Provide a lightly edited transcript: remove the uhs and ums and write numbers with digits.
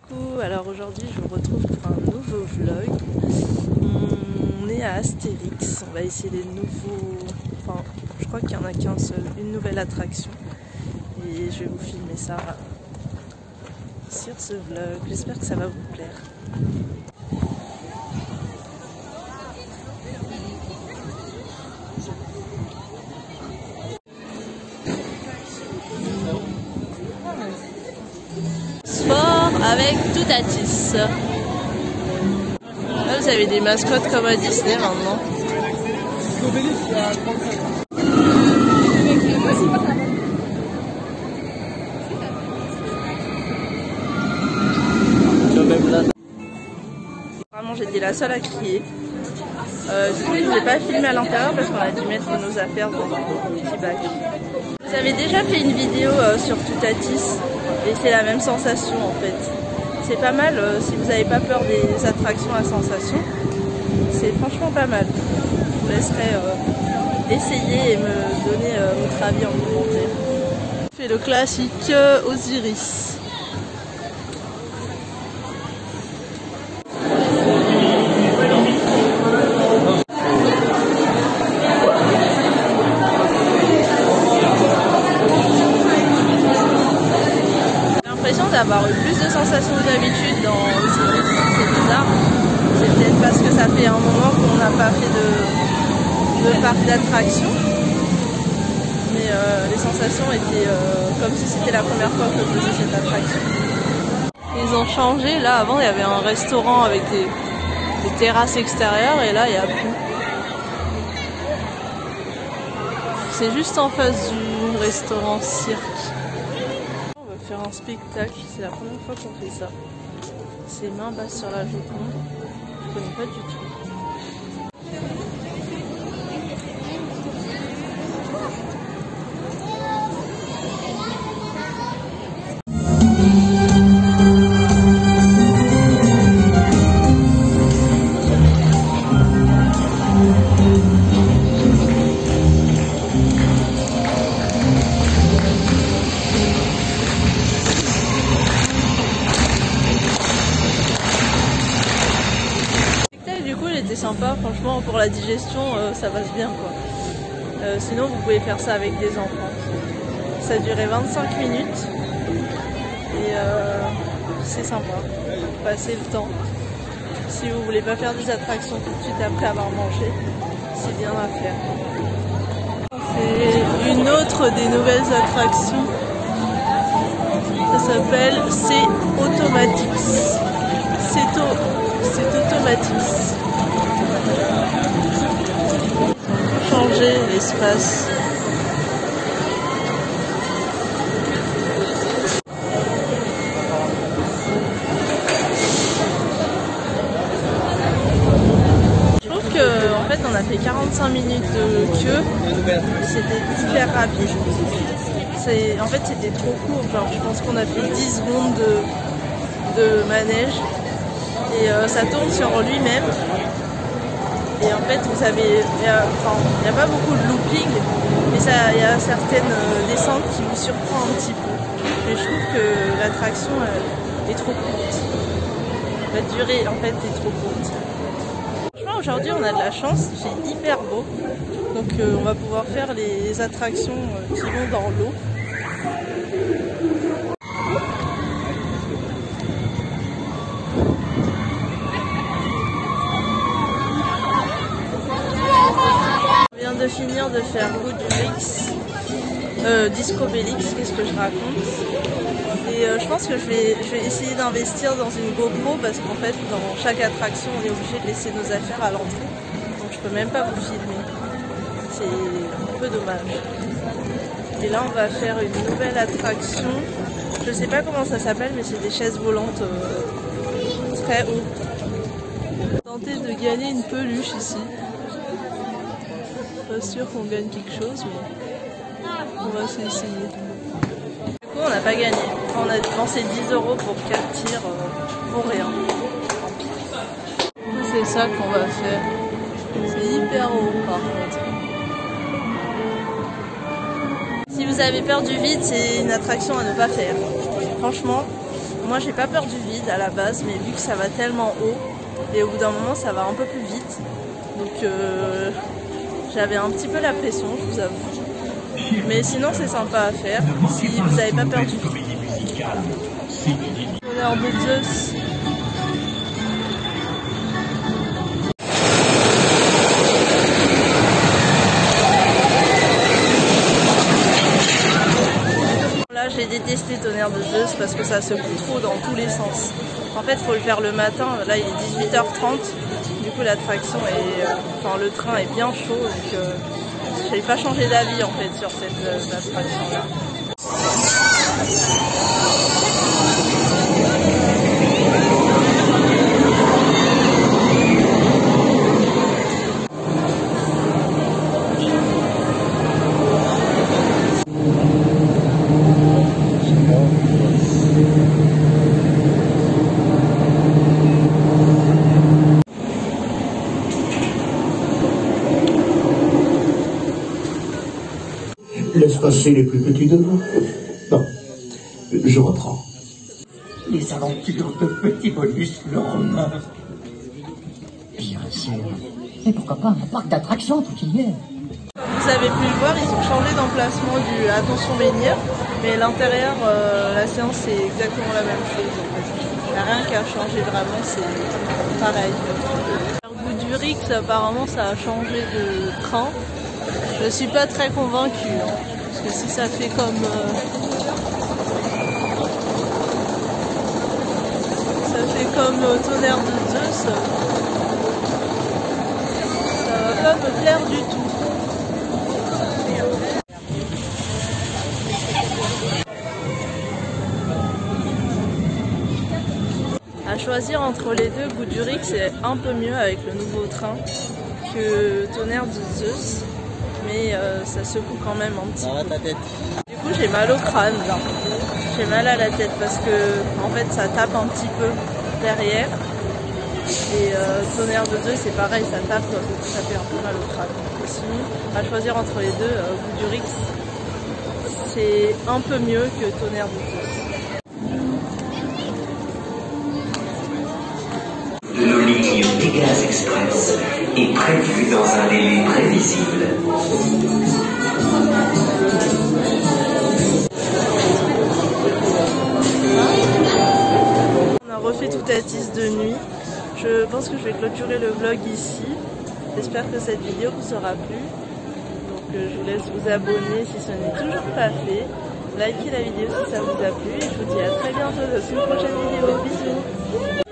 Coucou, alors aujourd'hui je vous retrouve pour un nouveau vlog. On est à Astérix, on va essayer des nouveaux... Enfin, je crois qu'il n'y en a qu'un seul, une nouvelle attraction. Et je vais vous filmer ça sur ce vlog, j'espère que ça va vous plaire. Sport avec Toutatis. Là vous avez des mascottes comme à Disney maintenant. Vraiment j'étais la seule à crier. Du coup je ne l'ai pas filmé à l'intérieur parce qu'on a dû mettre nos affaires dans un petit bac. Vous avez déjà fait une vidéo sur Toutatis et c'est la même sensation en fait. C'est pas mal si vous n'avez pas peur des attractions à sensation. C'est franchement pas mal. Je vous laisserai essayer et me donner votre avis en commentaire. On fait le classique Osiris. D'avoir eu plus de sensations que d'habitude dans Osiris, c'est bizarre. C'est peut-être parce que ça fait un moment qu'on n'a pas fait de parc d'attraction. Mais les sensations étaient comme si c'était la première fois que je faisais cette attraction. Ils ont changé, là avant il y avait un restaurant avec des terrasses extérieures et là il n'y a plus. C'est juste en face du restaurant cirque. Faire un spectacle, c'est la première fois qu'on fait ça. C'est main basse sur la Joconde, je connais pas du tout. C'était sympa, franchement pour la digestion ça passe bien quoi. Sinon vous pouvez faire ça avec des enfants. Ça durait 25 minutes et c'est sympa, passer le temps. Si vous voulez pas faire des attractions tout de suite après avoir mangé, c'est bien à faire. C'est une autre des nouvelles attractions. Ça s'appelle C'est Automatics. C'est Automatics. Changer l'espace. Je trouve que en fait on a fait 45 minutes de queue. C'était hyper rapide. En fait c'était trop court, genre je pense qu'on a fait 10 secondes de manège et ça tourne sur lui-même. Et en fait, vous avez, il n'y a pas beaucoup de looping, mais il y a certaines descentes qui vous surprennent un petit peu. Mais je trouve que l'attraction est trop courte. La durée, en fait, est trop courte. Franchement, aujourd'hui, on a de la chance, il fait hyper beau. Donc, on va pouvoir faire les attractions qui vont dans l'eau. De finir de faire Goodrix, Disco Bellix, qu'est-ce que je raconte. Et je pense que je vais essayer d'investir dans une GoPro parce qu'en fait dans chaque attraction on est obligé de laisser nos affaires à l'entrée, donc je peux même pas vous filmer, c'est un peu dommage. Et là on va faire une nouvelle attraction, je sais pas comment ça s'appelle mais c'est des chaises volantes très hautes. Tenter de gagner une peluche ici. Pas sûr qu'on gagne quelque chose, mais on va essayer. Du coup, on n'a pas gagné. On a dépensé 10 € pour 4 tirs pour rien. C'est ça qu'on va faire. C'est hyper haut par contre. Si vous avez peur du vide, c'est une attraction à ne pas faire. Franchement, moi j'ai pas peur du vide à la base, mais vu que ça va tellement haut, et au bout d'un moment ça va un peu plus vite, donc j'avais un petit peu la pression, je vous avoue. Mais sinon c'est sympa à faire, si vous n'avez pas peur du vide. Tonnerre de Zeus. Là j'ai détesté Tonnerre de Zeus parce que ça secoue trop dans tous les sens. En fait il faut le faire le matin, là il est 18h30, du coup l'attraction est, enfin le train est bien chaud, donc je n'avais pas changé d'avis en fait sur cette attraction là. Laisse passer les plus petits de nous. Non, je reprends. Les aventures de Petit Bonus le romain. Bien sûr. Et pourquoi pas un parc d'attractions tout y est. Vous avez pu le voir, ils ont changé d'emplacement du Attention Menhir, mais l'intérieur, la séance c'est exactement la même chose en fait. Il n'y a rien qui a changé vraiment, c'est pareil. Goudurix, apparemment ça a changé de train. Je suis pas très convaincue, hein, parce que si ça fait comme Tonnerre de Zeus, ça va pas me plaire du tout. À choisir entre les deux, Goudurix est un peu mieux avec le nouveau train que Tonnerre de Zeus, mais ça secoue quand même un petit peu. Du coup j'ai mal au crâne là, j'ai mal à la tête parce que en fait ça tape un petit peu derrière, et Tonnerre de Zeus c'est pareil, ça tape, ça fait un peu mal au crâne. Et sinon, à choisir entre les deux, Goudurix c'est un peu mieux que Tonnerre de Zeus. Le ligne Pégase Express est prévu dans un délai prévisible. On a refait toute Atis de nuit. Je pense que je vais clôturer le vlog ici. J'espère que cette vidéo vous aura plu. Donc je vous laisse vous abonner si ce n'est toujours pas fait. Likez la vidéo si ça vous a plu. Et je vous dis à très bientôt dans une prochaine vidéo. Bisous.